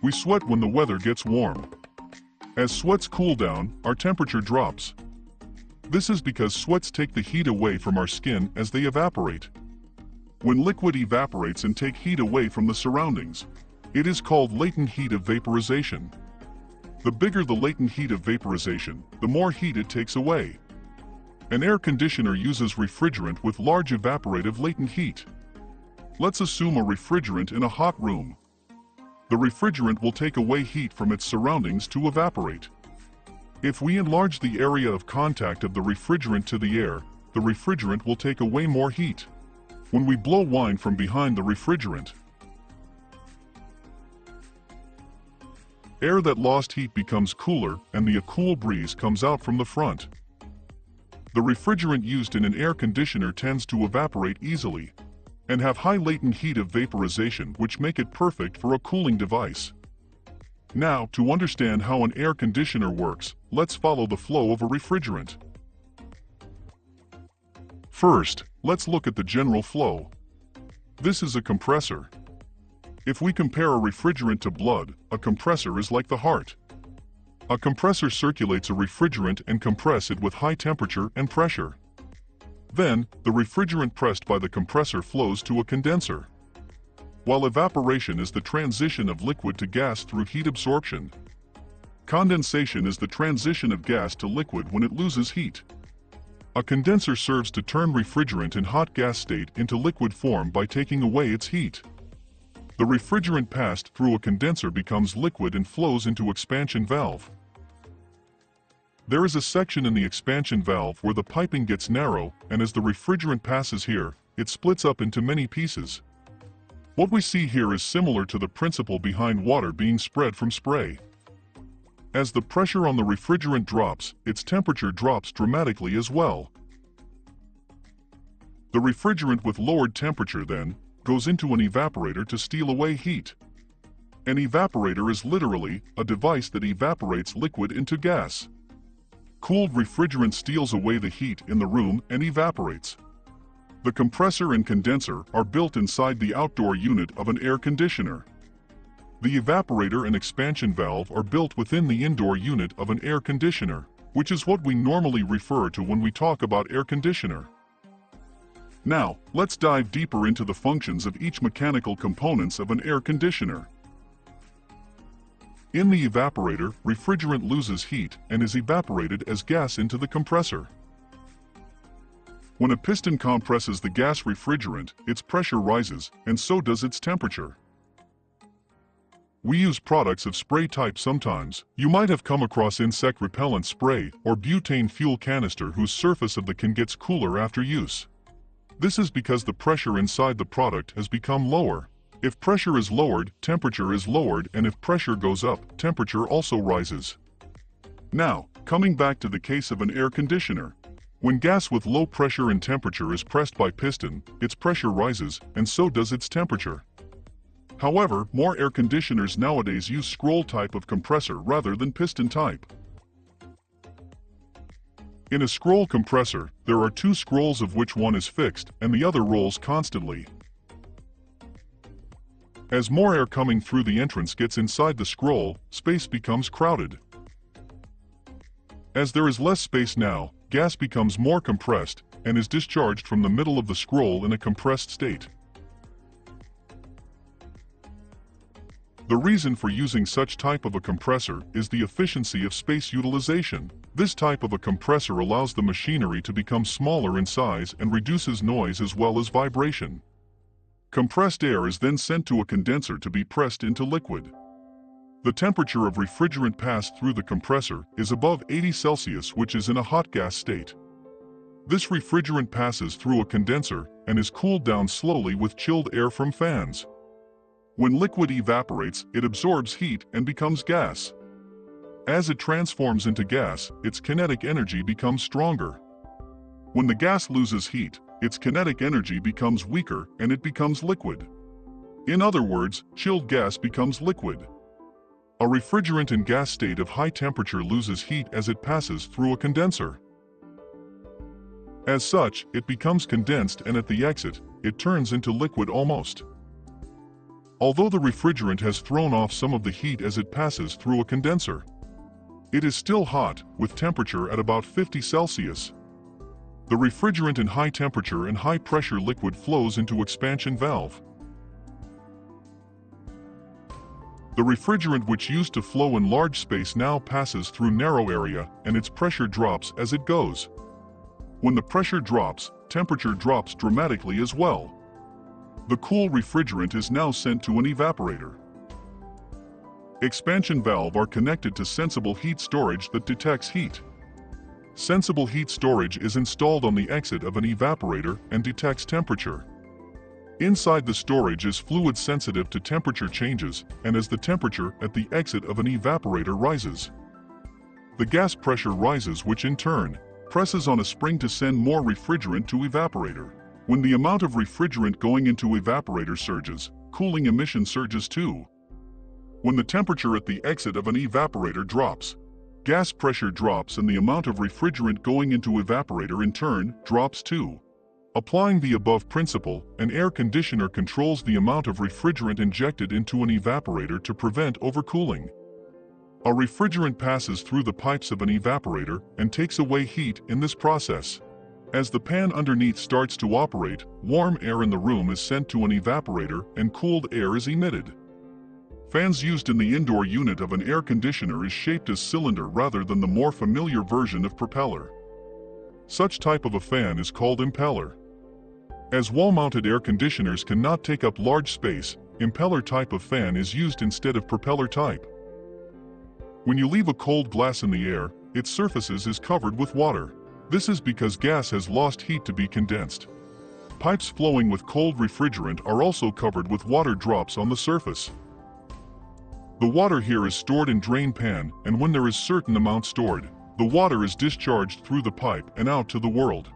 We sweat when the weather gets warm. As sweats cool down, our temperature drops. This is because sweats take the heat away from our skin as they evaporate. When liquid evaporates and take heat away from the surroundings, it is called latent heat of vaporization. The bigger the latent heat of vaporization, the more heat it takes away. An air conditioner uses refrigerant with large evaporative latent heat. Let's assume a refrigerant in a hot room. The refrigerant will take away heat from its surroundings to evaporate. If we enlarge the area of contact of the refrigerant to the air, the refrigerant will take away more heat. When we blow wine from behind the refrigerant, air that lost heat becomes cooler and a cool breeze comes out from the front. The refrigerant used in an air conditioner tends to evaporate easily and have high latent heat of vaporization, which make it perfect for a cooling device. Now, to understand how an air conditioner works, let's follow the flow of a refrigerant. First, let's look at the general flow. This is a compressor. If we compare a refrigerant to blood, a compressor is like the heart. A compressor circulates a refrigerant and compress it with high temperature and pressure. Then, the refrigerant pressed by the compressor flows to a condenser. While evaporation is the transition of liquid to gas through heat absorption, condensation is the transition of gas to liquid when it loses heat. A condenser serves to turn refrigerant in hot gas state into liquid form by taking away its heat. The refrigerant passed through a condenser becomes liquid and flows into expansion valve. There is a section in the expansion valve where the piping gets narrow, and as the refrigerant passes here, it splits up into many pieces. What we see here is similar to the principle behind water being spread from spray. As the pressure on the refrigerant drops, its temperature drops dramatically as well. The refrigerant with lowered temperature then goes into an evaporator to steal away heat. An evaporator is literally a device that evaporates liquid into gas. Cooled refrigerant steals away the heat in the room and evaporates. The compressor and condenser are built inside the outdoor unit of an air conditioner. The evaporator and expansion valve are built within the indoor unit of an air conditioner, which is what we normally refer to when we talk about air conditioner. Now, let's dive deeper into the functions of each mechanical components of an air conditioner. In the evaporator, refrigerant loses heat and is evaporated as gas into the compressor. When a piston compresses the gas refrigerant, its pressure rises, and so does its temperature. We use products of spray type sometimes. You might have come across insect repellent spray or butane fuel canister whose surface of the can gets cooler after use. This is because the pressure inside the product has become lower. If pressure is lowered, temperature is lowered, and if pressure goes up, temperature also rises. Now, coming back to the case of an air conditioner. When gas with low pressure and temperature is pressed by piston, its pressure rises, and so does its temperature. However, more air conditioners nowadays use scroll type of compressor rather than piston type. In a scroll compressor, there are two scrolls of which one is fixed and the other rolls constantly. As more air coming through the entrance gets inside the scroll, space becomes crowded. As there is less space now, gas becomes more compressed and is discharged from the middle of the scroll in a compressed state. The reason for using such type of a compressor is the efficiency of space utilization. This type of a compressor allows the machinery to become smaller in size and reduces noise as well as vibration. Compressed air is then sent to a condenser to be pressed into liquid. The temperature of refrigerant passed through the compressor is above 80 Celsius, which is in a hot gas state. This refrigerant passes through a condenser and is cooled down slowly with chilled air from fans. When liquid evaporates, it absorbs heat and becomes gas. As it transforms into gas, its kinetic energy becomes stronger. When the gas loses heat, its kinetic energy becomes weaker and it becomes liquid. In other words, chilled gas becomes liquid. A refrigerant in gas state of high temperature loses heat as it passes through a condenser. As such, it becomes condensed and at the exit, it turns into liquid almost. although the refrigerant has thrown off some of the heat as it passes through a condenser. It is still hot, with temperature at about 50 Celsius. The refrigerant in high temperature and high pressure liquid flows into expansion valve. The refrigerant which used to flow in large space now passes through narrow area, and its pressure drops as it goes. When the pressure drops, temperature drops dramatically as well. The cool refrigerant is now sent to an evaporator. Expansion valve are connected to sensible heat storage that detects heat. Sensible heat storage is installed on the exit of an evaporator and detects temperature. Inside the storage is fluid sensitive to temperature changes, and as the temperature at the exit of an evaporator rises, the gas pressure rises, which in turn presses on a spring to send more refrigerant to evaporator. When the amount of refrigerant going into evaporator surges, cooling emission surges too. When the temperature at the exit of an evaporator drops, gas pressure drops and the amount of refrigerant going into evaporator in turn drops too. Applying the above principle, an air conditioner controls the amount of refrigerant injected into an evaporator to prevent overcooling. A refrigerant passes through the pipes of an evaporator and takes away heat in this process. As the pan underneath starts to operate, warm air in the room is sent to an evaporator and cooled air is emitted. Fans used in the indoor unit of an air conditioner is shaped as cylinder rather than the more familiar version of propeller. Such type of a fan is called impeller. As wall-mounted air conditioners cannot take up large space, impeller type of fan is used instead of propeller type. When you leave a cold glass in the air, its surfaces is covered with water. This is because gas has lost heat to be condensed. Pipes flowing with cold refrigerant are also covered with water drops on the surface. The water here is stored in drain pan, and when there is certain amount stored, the water is discharged through the pipe and out to the world.